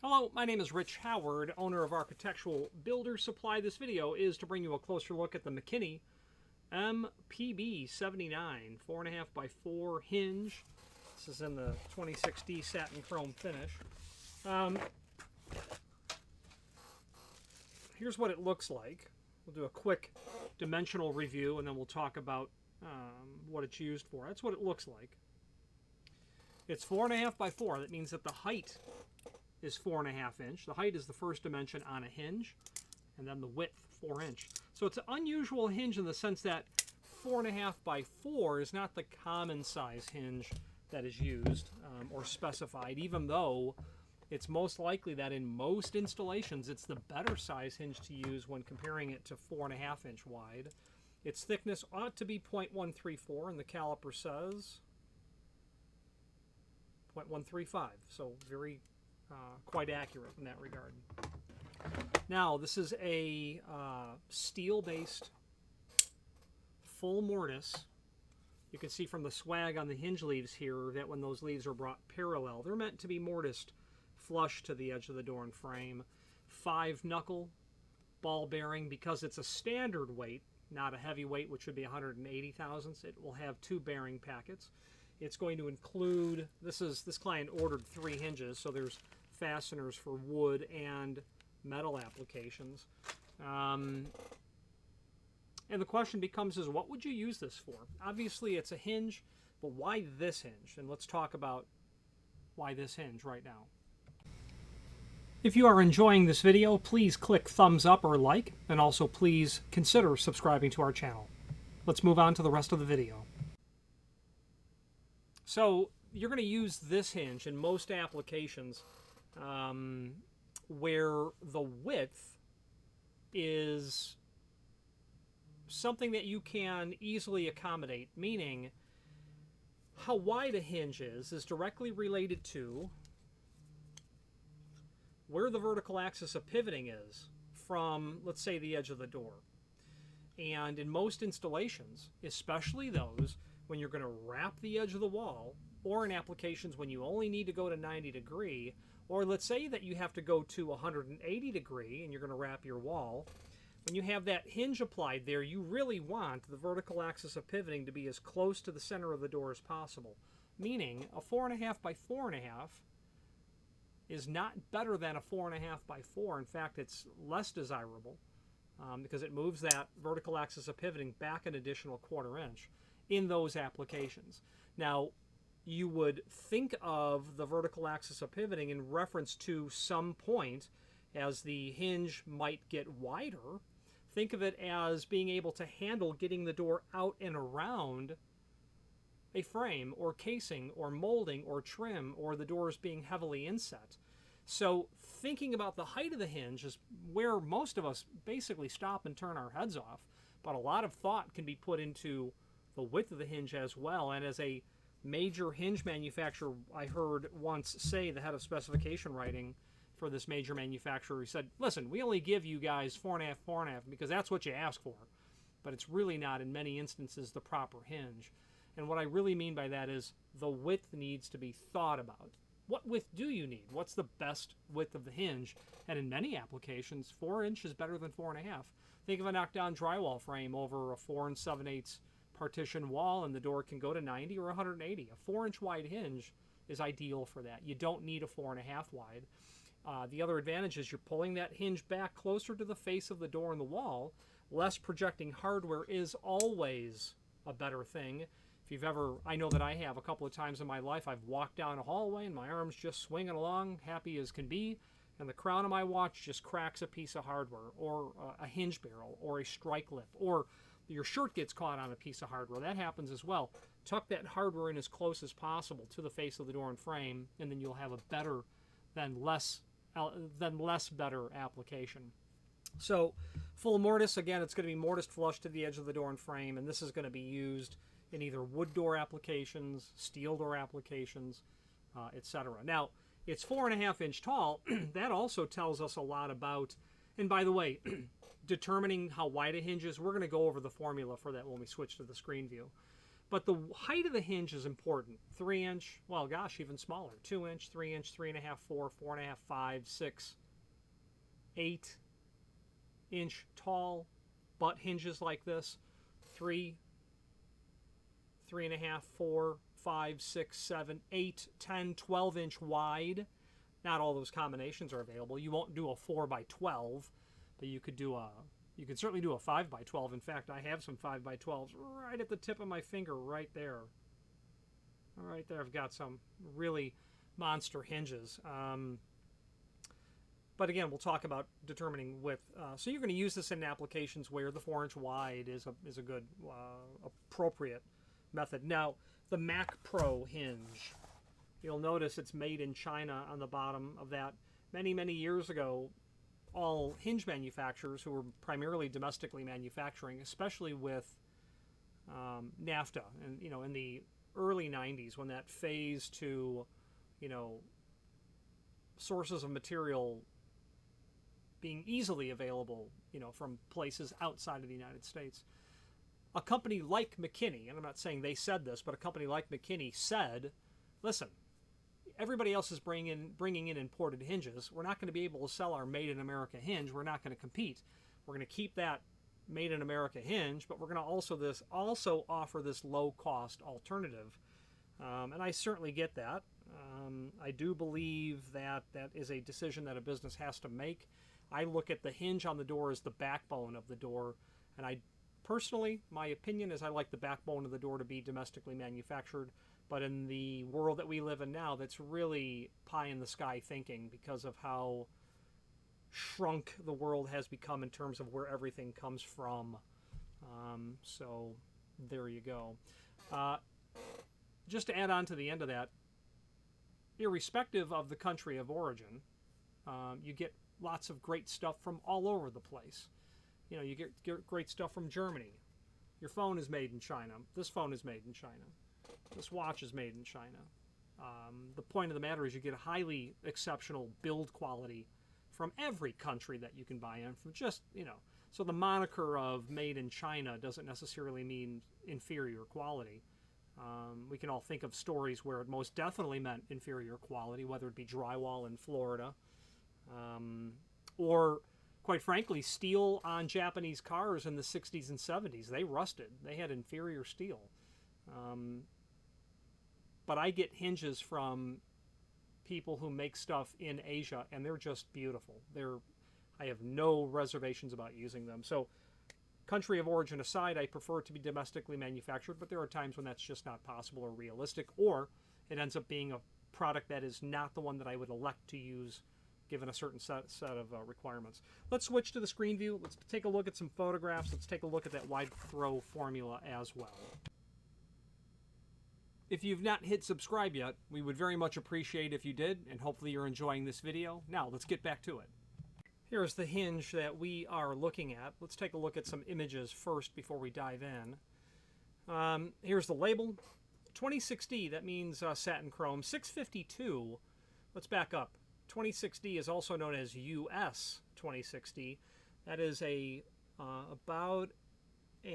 Hello, my name is Rich Howard, owner of Architectural Builder Supply. This video is to bring you a closer look at the McKinney MPB79 4.5 by 4 hinge. This is in the 26D satin chrome finish. Here's what it looks like. We'll do a quick dimensional review and then we'll talk about what it's used for. That's what it looks like. It's 4.5 by 4. That means that the height is 4.5 inch. The height is the first dimension on a hinge, and then the width 4 inch. So it's an unusual hinge in the sense that 4.5 by 4 is not the common size hinge that is used or specified, even though it's most likely that in most installations it's the better size hinge to use when comparing it to 4.5 inch wide. Its thickness ought to be 0.134, and the caliper says 0.135, so very quite accurate in that regard. Now, this is a steel-based full mortise. You can see from the swag on the hinge leaves here that when those leaves are brought parallel, they're meant to be mortised flush to the edge of the door and frame. 5-knuckle ball bearing. Because it's a standard weight, not a heavy weight, which would be 180 thousandths, it will have 2 bearing packets. It's going to include, this client ordered 3 hinges, so there's fasteners for wood and metal applications. And the question becomes is, what would you use this for? Obviously it's a hinge, but why this hinge? And let's talk about why this hinge right now. If you are enjoying this video, please click thumbs up or like, and also please consider subscribing to our channel. Let's move on to the rest of the video. So you're going to use this hinge in most applications where the width is something that you can easily accommodate, meaning how wide a hinge is directly related to where the vertical axis of pivoting is from, let's say, the edge of the door. And in most installations, especially those when you're going to wrap the edge of the wall, or in applications when you only need to go to 90 degree, or let's say that you have to go to 180 degree and you're going to wrap your wall, when you have that hinge applied there, you really want the vertical axis of pivoting to be as close to the center of the door as possible. Meaning a 4.5 by 4.5 is not better than a 4.5 by 4. In fact, it's less desirable because it moves that vertical axis of pivoting back an additional 1/4 inch in those applications. Now, you would think of the vertical axis of pivoting in reference to some point as the hinge might get wider. Think of it as being able to handle getting the door out and around a frame or casing or molding or trim, or the doors being heavily inset. So thinking about the height of the hinge is where most of us basically stop and turn our heads off, but a lot of thought can be put into the width of the hinge as well. And as a major hinge manufacturer, I heard once say, the head of specification writing for this major manufacturer, he said, listen, we only give you guys 4.5, 4.5 because that's what you ask for, but it's really not in many instances the proper hinge. And what I really mean by that is the width needs to be thought about. What width do you need? What's the best width of the hinge? And in many applications, 4 inch is better than 4.5. Think of a knockdown drywall frame over a 4 7/8 partition wall, and the door can go to 90 or 180. A 4-inch wide hinge is ideal for that. You don't need a 4.5 wide. The other advantage is you're pulling that hinge back closer to the face of the door and the wall. Less projecting hardware is always a better thing. If you've ever, I know that I have a couple of times in my life, I've walked down a hallway and my arm's just swinging along, happy as can be, and the crown of my watch just cracks a piece of hardware, or a hinge barrel, or a strike lip, or your shirt gets caught on a piece of hardware. That happens as well. Tuck that hardware in as close as possible to the face of the door and frame, and then you'll have a better than less better application. So full mortise, again, it's going to be mortised flush to the edge of the door and frame, and this is going to be used in either wood door applications, steel door applications, etc. Now, it's 4.5 inch tall. That also tells us a lot about, and by the way, determining how wide a hinge is, we're going to go over the formula for that when we switch to the screen view. But the height of the hinge is important. 3 inch, well, gosh, even smaller. 2 inch, 3 inch, 3.5, 4, 4.5, 5, 6, 8 inch tall butt hinges like this. 3, 3.5, 4, 5, 6, 7, 8, 10, 12 inch wide. Not all those combinations are available. You won't do a 4 by 12, but you could certainly do a 5 by 12. In fact, I have some 5 by 12s right at the tip of my finger right there. Right there, I've got some really monster hinges. But again, we'll talk about determining width. So you're going to use this in applications where the 4 inch wide is a good, appropriate method. Now, the Mac Pro hinge, you'll notice it's made in China on the bottom of that. Many, many years ago, all hinge manufacturers who were primarily domestically manufacturing, especially with NAFTA, and in the early 90s, when that phase to sources of material being easily available from places outside of the United States, a company like McKinney, and I'm not saying they said this, but a company like McKinney said, listen, everybody else is bringing in imported hinges. We're not going to be able to sell our made in America hinge. We're not going to compete. We're going to keep that made in America hinge, but we're going to also offer this low cost alternative. And I certainly get that. I do believe that is a decision that a business has to make. I look at the hinge on the door as the backbone of the door, and personally, my opinion is I like the backbone of the door to be domestically manufactured. But in the world that we live in now, that's really pie in the sky thinking because of how shrunk the world has become in terms of where everything comes from. So there you go. Just to add on to the end of that, irrespective of the country of origin, you get lots of great stuff from all over the place. You get great stuff from Germany. Your phone is made in China. This phone is made in China. This watch is made in China. The point of the matter is you get a highly exceptional build quality from every country that you can buy in. From just, so the moniker of made in China doesn't necessarily mean inferior quality. We can all think of stories where it most definitely meant inferior quality, whether it be drywall in Florida, or quite frankly, steel on Japanese cars in the 60s and 70s. They rusted. They had inferior steel. But I get hinges from people who make stuff in Asia, and they're just beautiful. I have no reservations about using them. So country of origin aside, I prefer it to be domestically manufactured, but there are times when that's just not possible or realistic, or it ends up being a product that is not the one that I would elect to use given a certain set of requirements. Let's switch to the screen view. Let's take a look at some photographs. Let's take a look at that wide throw formula as well. If you've not hit subscribe yet, we would very much appreciate if you did, and hopefully you're enjoying this video. Now, let's get back to it. Here's the hinge that we are looking at. Let's take a look at some images first before we dive in. Here's the label. 26D, that means satin chrome. 652, let's back up. 26D is also known as US 26D. That is maybe about a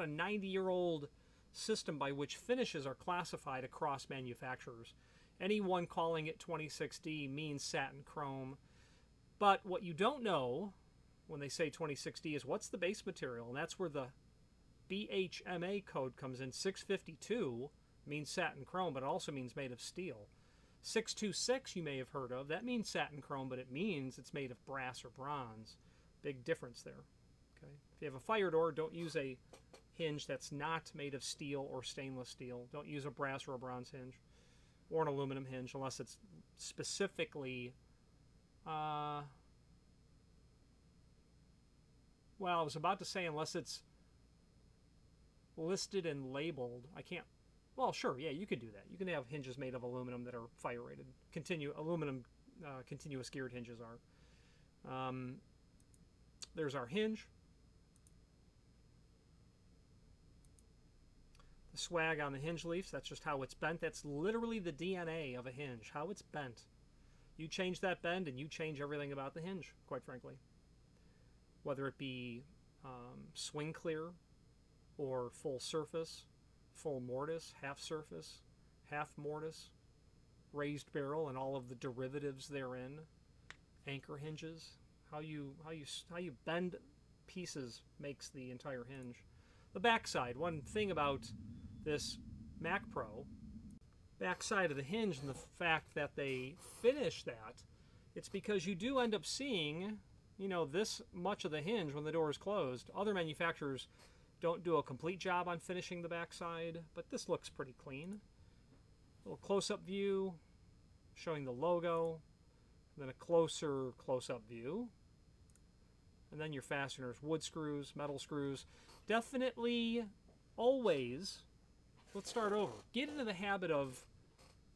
90-year-old system by which finishes are classified across manufacturers. Anyone calling it 26D means satin chrome. But what you don't know when they say 26D is what's the base material, and that's where the BHMA code comes in. 652 means satin chrome, but it also means made of steel. 626 you may have heard of. That means satin chrome, but it means it's made of brass or bronze. Big difference there. Okay. If you have a fire door, don't use a hinge that's not made of steel or stainless steel. Don't use a brass or a bronze hinge or an aluminum hinge unless it's specifically I was about to say unless it's listed and labeled. I can't. Well, sure, yeah, you could do that. You can have hinges made of aluminum that are fire rated. Aluminum continuous geared hinges are. There's our hinge. The swag on the hinge leaves, that's just how it's bent. That's literally the DNA of a hinge, how it's bent. You change that bend and you change everything about the hinge, quite frankly. Whether it be swing clear, or full surface, full mortise, half surface, half mortise, raised barrel, and all of the derivatives therein, anchor hinges. How you bend pieces makes the entire hinge. The backside. One thing about this Mac Pro, backside of the hinge, and the fact that they finish that, it's because you do end up seeing, this much of the hinge when the door is closed. Other manufacturers don't do a complete job on finishing the backside, but this looks pretty clean. A little close-up view showing the logo, then a closer close-up view, and then your fasteners, wood screws, metal screws. Definitely, always, let's start over. Get into the habit of,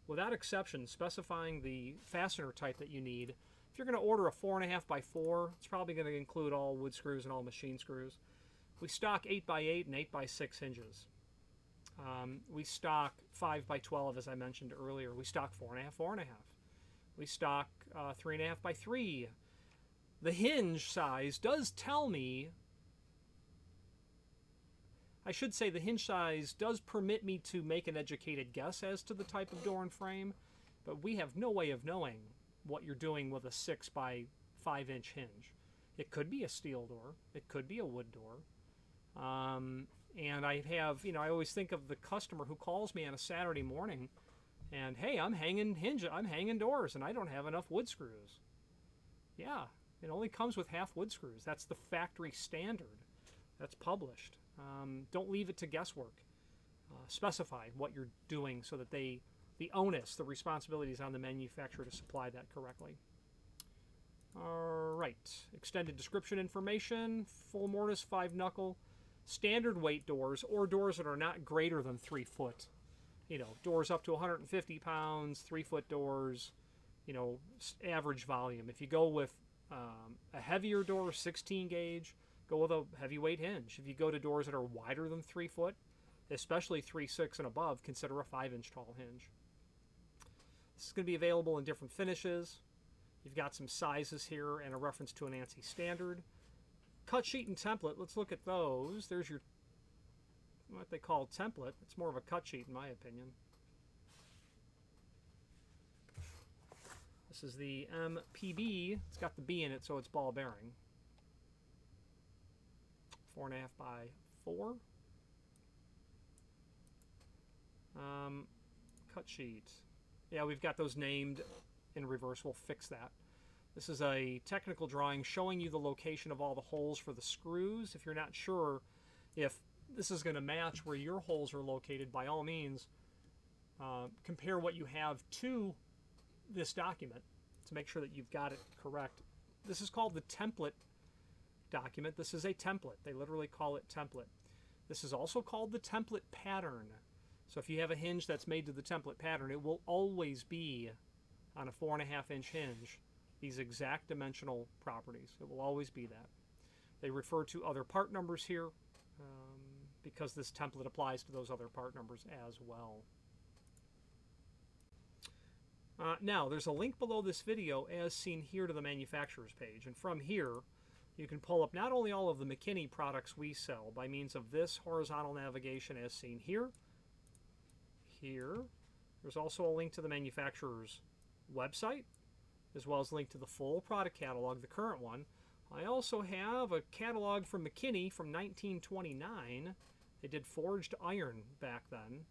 without exception, specifying the fastener type that you need. If you're going to order a 4.5 by 4, it's probably going to include all wood screws and all machine screws. We stock 8 by 8 and 8 by 6 hinges. We stock 5 by 12, as I mentioned earlier. We stock 4.5, 4.5. We stock 3.5 by 3. The hinge size does tell me, I should say the hinge size does permit me to make an educated guess as to the type of door and frame, but we have no way of knowing what you're doing with a 6 by 5 inch hinge. It could be a steel door. It could be a wood door. And I have, I always think of the customer who calls me on a Saturday morning and, hey, I'm hanging doors and I don't have enough wood screws. Yeah, it only comes with half wood screws. That's the factory standard. That's published. Don't leave it to guesswork. Specify what you're doing so that the onus, the responsibility is on the manufacturer to supply that correctly. All right, extended description information, full mortise, 5 knuckle, standard weight doors, or doors that are not greater than 3 foot. Doors up to 150 pounds, 3 foot doors, average volume. If you go with a heavier door, 16 gauge, go with a heavyweight hinge. If you go to doors that are wider than 3 foot, especially 3/6 and above, consider a 5-inch tall hinge. This is going to be available in different finishes. You've got some sizes here and a reference to an ANSI standard. Cut sheet and template, let's look at those. There's your, what they call template. It's more of a cut sheet in my opinion. This is the MPB. It's got the B in it, so it's ball bearing. 4.5 by 4. Cut sheet. Yeah, we've got those named in reverse. We'll fix that. This is a technical drawing showing you the location of all the holes for the screws. If you're not sure if this is going to match where your holes are located, by all means, compare what you have to this document to make sure that you've got it correct. This is called the template document. This is a template. They literally call it template. This is also called the template pattern. So if you have a hinge that's made to the template pattern, it will always be on a 4.5 inch hinge these exact dimensional properties. It will always be that. They refer to other part numbers here because this template applies to those other part numbers as well. Now, there's a link below this video as seen here to the manufacturer's page, and from here you can pull up not only all of the McKinney products we sell by means of this horizontal navigation as seen here. There's also a link to the manufacturer's website, as well as a link to the full product catalog, the current one. I also have a catalog from McKinney from 1929. They did forged iron back then.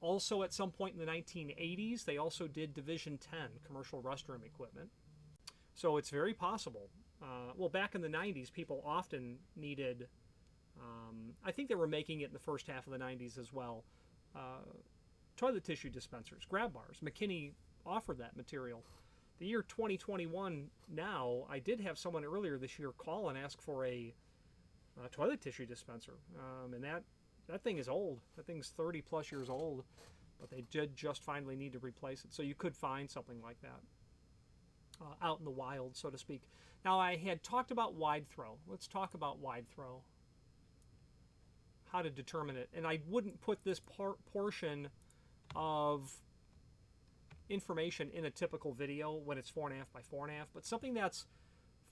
Also at some point in the 1980s, they also did Division 10, commercial restroom equipment. So it's very possible. Well, back in the 90s, people often needed, I think they were making it in the first half of the 90s as well, toilet tissue dispensers, grab bars. McKinney offered that material. The year 2021 now, I did have someone earlier this year call and ask for a toilet tissue dispenser, and that thing is old. That thing's 30 plus years old, but they did just finally need to replace it. So you could find something like that out in the wild, so to speak. Now, I had talked about wide throw. Let's talk about wide throw, how to determine it. And I wouldn't put this portion of information in a typical video when it's 4.5 by 4.5, but something that's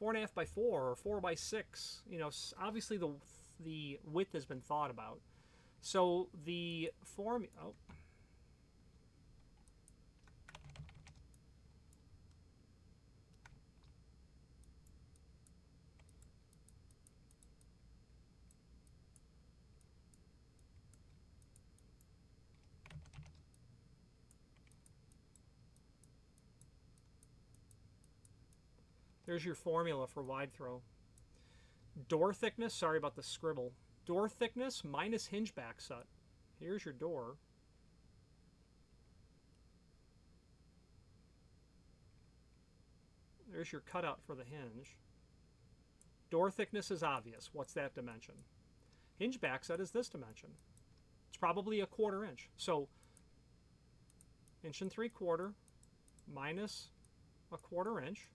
4.5 by 4 or 4 by 6, obviously the the width has been thought about. So the formula... Oh. There's your formula for wide throw. Door thickness, sorry about the scribble. Door thickness minus hinge back set. Here's your door. There's your cutout for the hinge. Door thickness is obvious. What's that dimension? Hinge back set is this dimension. It's probably a 1/4 inch. So 1 3/4 minus a 1/4 inch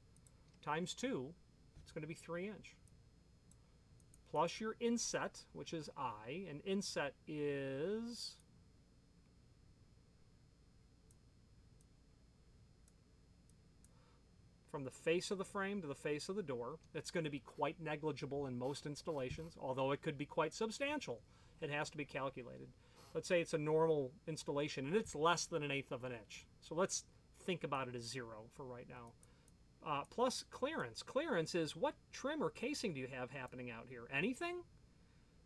times 2, it's going to be 3 inch. Plus your inset, which is I, and inset is from the face of the frame to the face of the door. It's going to be quite negligible in most installations, although it could be quite substantial. It has to be calculated. Let's say it's a normal installation, and it's less than 1/8 of an inch. So let's think about it as 0 for right now. Plus clearance. Clearance is what trim or casing do you have happening out here? Anything?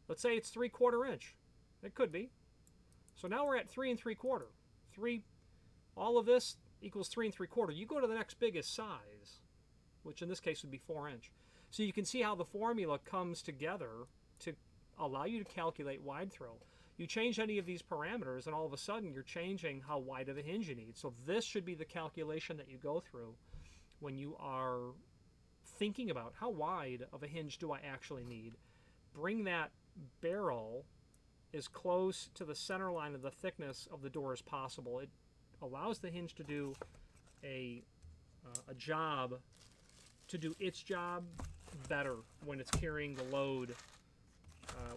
Let's say it's 3/4 inch. It could be. So now we're at 3 3/4. All of this equals 3 3/4. You go to the next biggest size, which in this case would be 4 inch. So you can see how the formula comes together to allow you to calculate wide throw. You change any of these parameters, and all of a sudden you're changing how wide of a hinge you need. So this should be the calculation that you go through when you are thinking about how wide of a hinge do I actually need. Bring that barrel as close to the center line of the thickness of the door as possible. It allows the hinge to do a job, to do its job better when it's carrying the load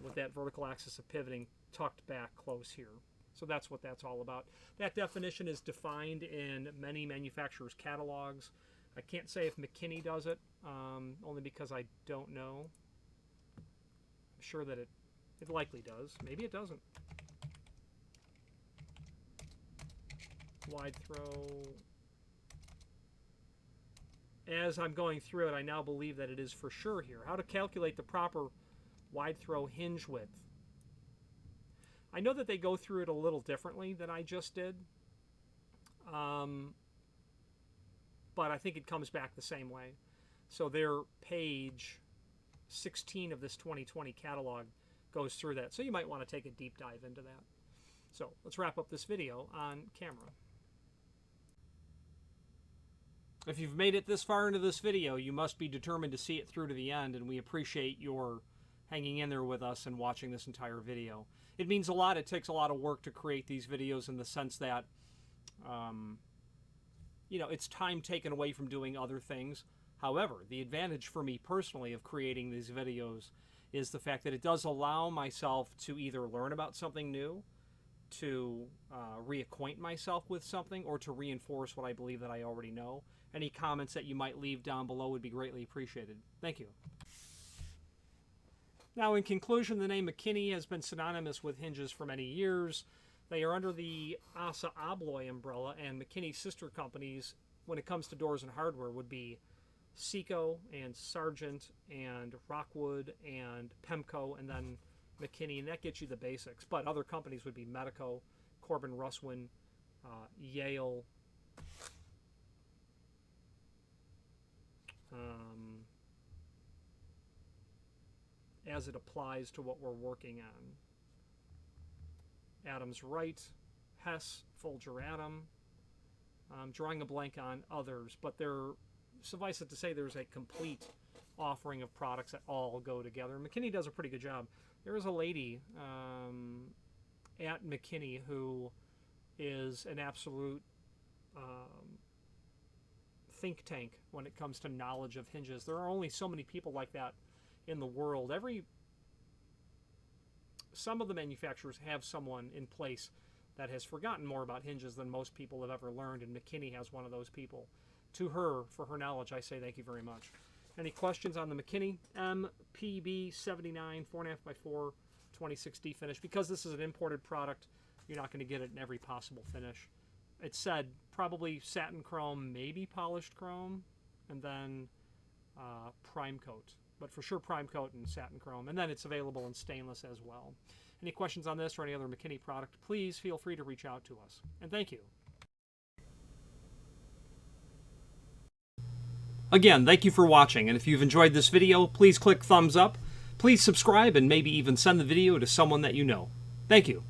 with that vertical axis of pivoting tucked back close here. So that's what that's all about. That definition is defined in many manufacturers' catalogs. I can't say if McKinney does it, only because I don't know. I'm sure that it likely does. Maybe it doesn't. Wide throw. As I'm going through it, I now believe that it is for sure here. How to calculate the proper wide throw hinge width. I know that they go through it a little differently than I just did. But I think it comes back the same way. So their page 16 of this 2020 catalog goes through that. So you might want to take a deep dive into that. So let's wrap up this video on camera. If you've made it this far into this video, you must be determined to see it through to the end, and we appreciate your hanging in there with us and watching this entire video. It means a lot. It takes a lot of work to create these videos in the sense that you know, it's time taken away from doing other things. However, the advantage for me personally of creating these videos is the fact that it does allow myself to either learn about something new, to reacquaint myself with something, or to reinforce what I believe that I already know. Any comments that you might leave down below would be greatly appreciated. Thank you. Now, in conclusion, the name McKinney has been synonymous with hinges for many years. They are under the Assa Abloy umbrella, and McKinney's sister companies, when it comes to doors and hardware, would be Seco and Sargent and Rockwood and Pemco, and then McKinney, and that gets you the basics. But other companies would be Medico, Corbin Russwin, Yale, as it applies to what we're working on. Adams Wright, Hess, Folger Adam. I'm drawing a blank on others, but suffice it to say, there's a complete offering of products that all go together. McKinney does a pretty good job. There is a lady at McKinney who is an absolute think tank when it comes to knowledge of hinges. There are only so many people like that in the world. Some of the manufacturers have someone in place that has forgotten more about hinges than most people have ever learned, and McKinney has one of those people. To her, for her knowledge, I say thank you very much. Any questions on the McKinney MPB79 4.5x4 2060 finish? Because this is an imported product, you're not going to get it in every possible finish. It said probably satin chrome, maybe polished chrome, and then prime coat. But for sure prime coat and satin chrome. And then it's available in stainless as well. Any questions on this or any other McKinney product, please feel free to reach out to us. And thank you. Again, thank you for watching, and if you've enjoyed this video, please click thumbs up, please subscribe, and maybe even send the video to someone that you know. Thank you.